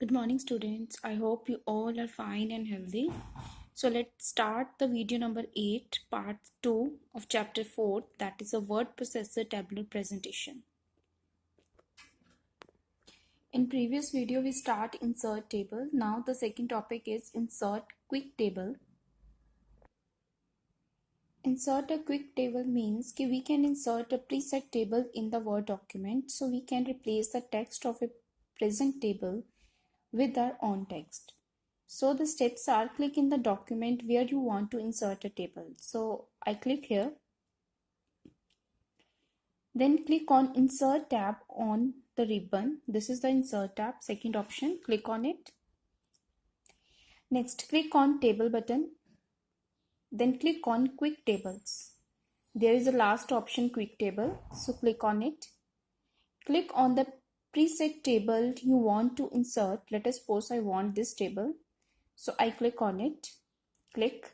Good morning, students. I hope you all are fine and healthy. So let's start the video number 8, part 2 of chapter 4, that is a word processor tabular presentation. In previous video, we start insert table. Now the second topic is insert quick table. Insert a quick table means that we can insert a preset table in the Word document. So we can replace the text of a present table with our own text. So the steps are: click in the document where you want to insert a table. So I click here. Then click on Insert tab on the ribbon. This is the Insert tab, second option. Click on it. Next, click on Table button. Then click on Quick Tables. There is a last option, Quick Table. So click on it. Click on the preset table you want to insert. Let us suppose I want this table. So I click on it. Click.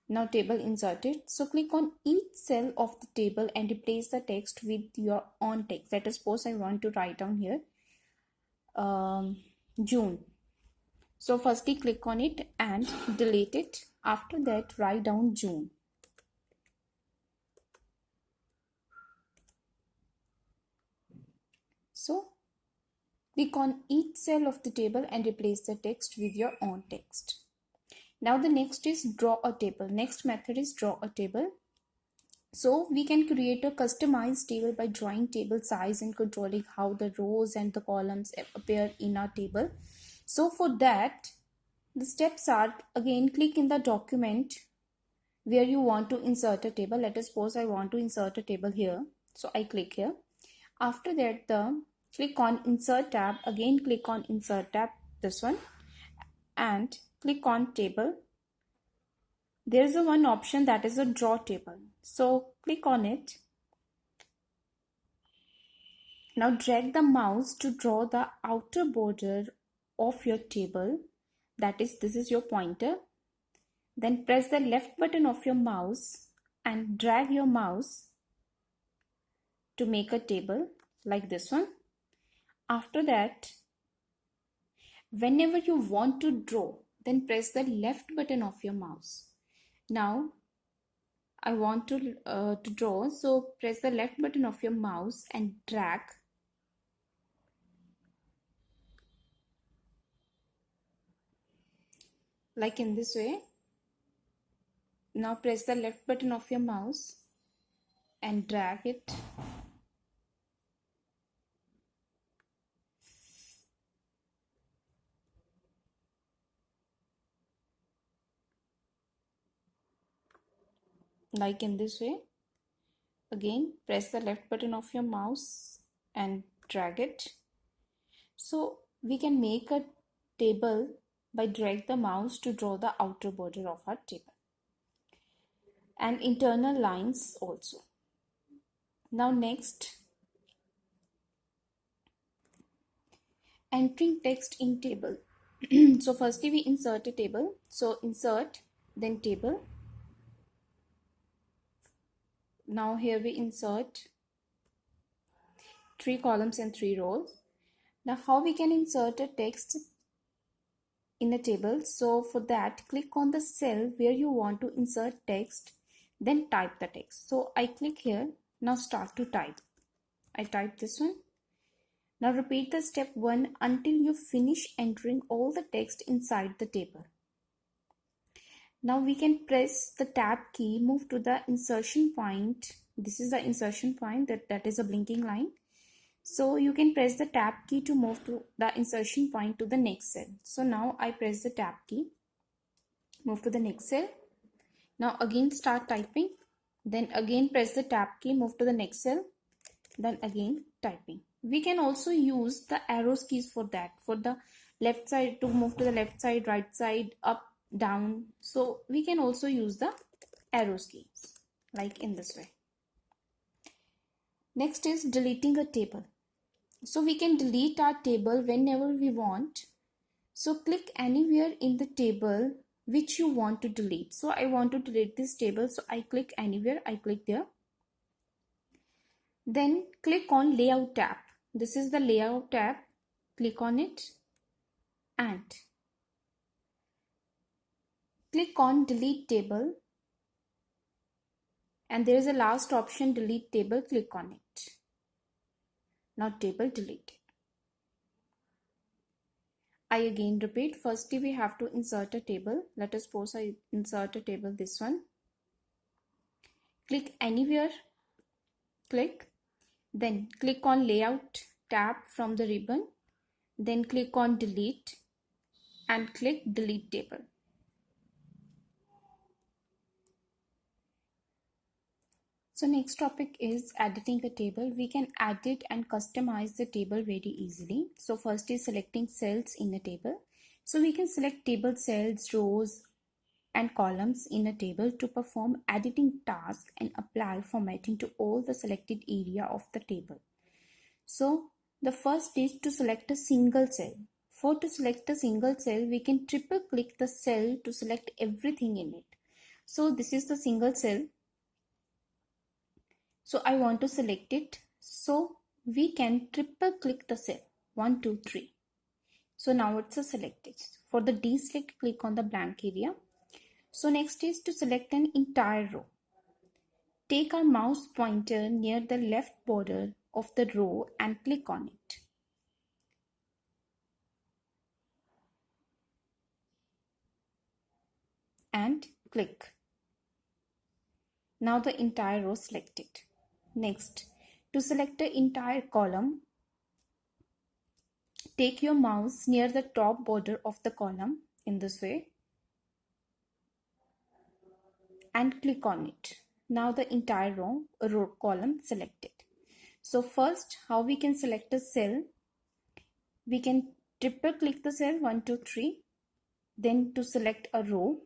Now table inserted. So click on each cell of the table and replace the text with your own text. Let us suppose I want to write down here June. So firstly click on it and delete it. After that write down June. So click on each cell of the table and replace the text with your own text. Now the next is draw a table. Next method is draw a table. So we can create a customized table by drawing table size and controlling how the rows and the columns appear in our table. So for that, the steps are: again click in the document where you want to insert a table. Let us suppose I want to insert a table here. So I click here. After that, click on Insert tab. Again click on Insert tab, this one, and click on Table. There is a one option that is a draw table. So click on it. Now drag the mouse to draw the outer border of your table. That is, this is your pointer. Then press the left button of your mouse and drag your mouse to make a table like this one. After that, whenever you want to draw, then press the left button of your mouse. Now I want to draw, so press the left button of your mouse and drag. Like in this way. Now press the left button of your mouse and drag it. Like in this way. Again, press the left button of your mouse and drag it. So we can make a table by drag the mouse to draw the outer border of our table and internal lines also. Now next, entering text in table. So firstly we insert a table. So insert, then table. Now here we insert 3 columns and 3 rows. Now how we can insert a text in a table? So for that, click on the cell where you want to insert text, then type the text. So I click here. Now start to type. I type this one. Now repeat the step 1 until you finish entering all the text inside the table. Now we can press the tab key, move to the insertion point. This is the insertion point, that is a blinking line. So you can press the tab key to move to the insertion point to the next cell. So now I press the tab key, move to the next cell. Now again start typing. Then again press the tab key, move to the next cell. Then again typing. We can also use the arrows keys for that. For the left side, to move to the left side, right side, up, down. So we can also use the arrows keys like in this way. Next is deleting a table. So we can delete our table whenever we want. So click anywhere in the table which you want to delete. So I want to delete this table. So I click anywhere. I click there. Then click on Layout tab. This is the Layout tab. Click on it. and click on delete table, and there is a last option delete table. Click on it. Now table deleted. I again repeat, firstly we have to insert a table. Let us suppose I insert a table, this one. Click anywhere, click, then click on layout tab from the ribbon, then click on delete and click delete table. So next topic is editing a table. We can edit and customize the table very easily. So first is selecting cells in a table. So we can select table cells, rows and columns in a table to perform editing tasks and apply formatting to all the selected area of the table. So the first is to select a single cell. For to select a single cell, we can triple click the cell to select everything in it. So this is the single cell. So I want to select it. So we can triple click the cell 1, 2, 3. So now it's selected. For the deselect, click on the blank area. So next is to select an entire row. Take our mouse pointer near the left border of the row and click on it. And click. Now the entire row selected. Next, to select the entire column, take your mouse near the top border of the column in this way and click on it. Now the entire row column selected. So first, how we can select a cell? We can triple click the cell 1, 2, 3. Then to select a row,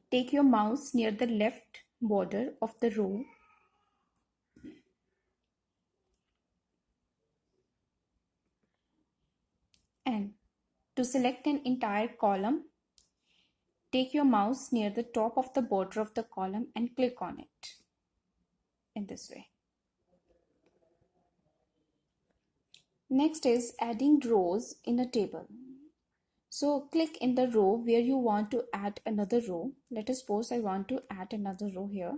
take your mouse near the left border of the row and to select an entire column, take your mouse near the top of the border of the column and click on it in this way. Next is adding rows in a table. So click in the row where you want to add another row. Let us suppose I want to add another row here.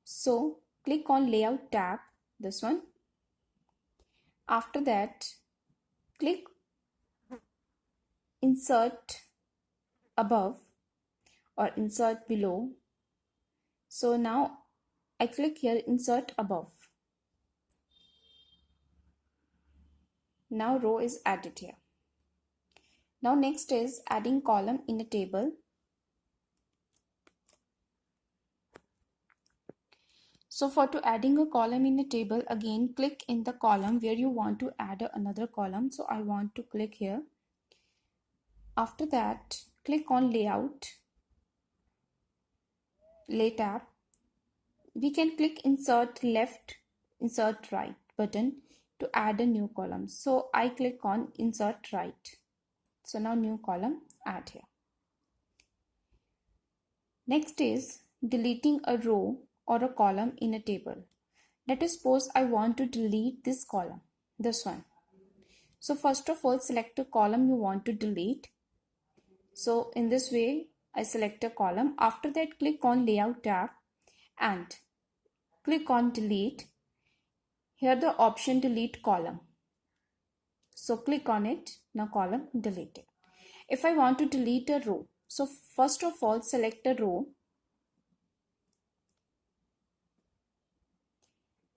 So click on layout tab, this one. After that, click insert above or insert below. So now I click here insert above. Now row is added here. Now next is adding column in a table. So for to adding a column in a table, again click in the column where you want to add another column. So I want to click here. After that, click on layout, lay tab. We can click insert left, insert right button to add a new column. So I click on insert right. So now new column add here. Next is deleting a row or a column in a table. Let us suppose I want to delete this column, this one. So first of all, select a column you want to delete. So in this way, I select a column. After that, click on layout tab and click on delete. Here the option delete column. So click on it. Now column deleted. If I want to delete a row, so first of all, select a row.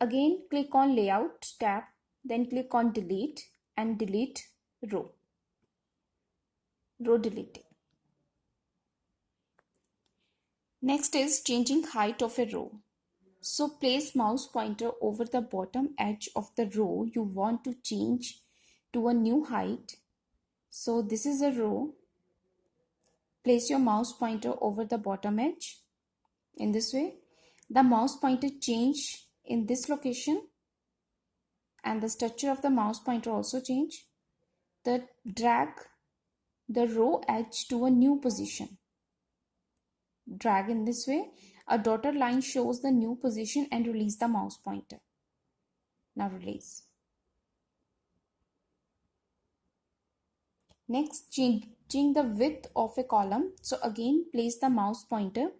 Again, click on layout tab, then click on delete and delete row. Row deleted. Next is changing height of a row. So place mouse pointer over the bottom edge of the row you want to change to a new height. So this is a row. Place your mouse pointer over the bottom edge in this way. The mouse pointer change in this location and the structure of the mouse pointer also change. Drag the row edge to a new position. Drag in this way. A dotted line shows the new position and release the mouse pointer. Now release. Next, changing the width of a column. So again, place the mouse pointer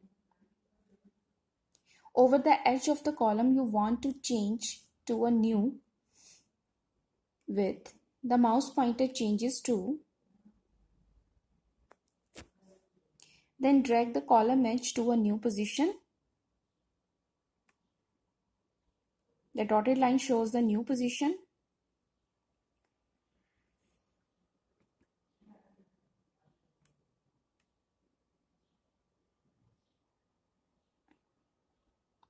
over the edge of the column you want to change to a new width. The mouse pointer changes to, then drag the column edge to a new position. The dotted line shows the new position.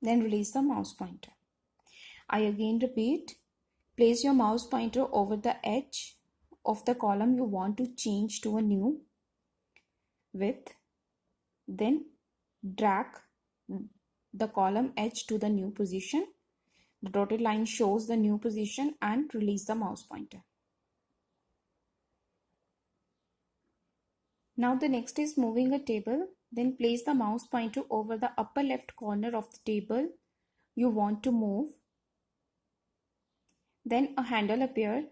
Then release the mouse pointer. I again repeat, place your mouse pointer over the edge of the column you want to change to a new width. Then drag the column edge to the new position. The dotted line shows the new position and release the mouse pointer. Now the next is moving a table. Then place the mouse pointer over the upper left corner of the table you want to move. Then a handle appears.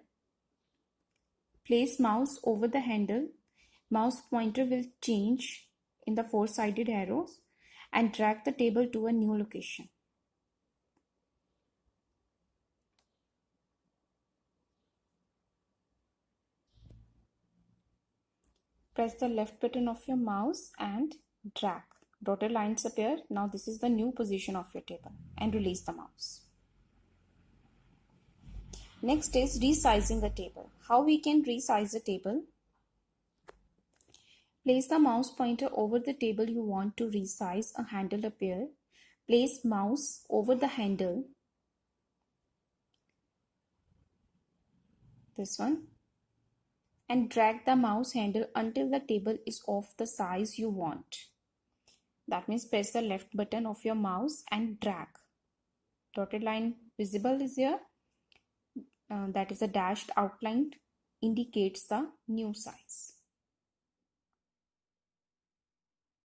Place mouse over the handle. Mouse pointer will change in the four-sided arrows and drag the table to a new location. Press the left button of your mouse and drag. Dotted lines appear. Now this is the new position of your table and release the mouse. Next is resizing a table. How we can resize a table? Place the mouse pointer over the table you want to resize. A handle appear. Place mouse over the handle. This one. And drag the mouse handle until the table is of the size you want. That means press the left button of your mouse and drag. Dotted line visible is here. That is a dashed outline indicates the new size.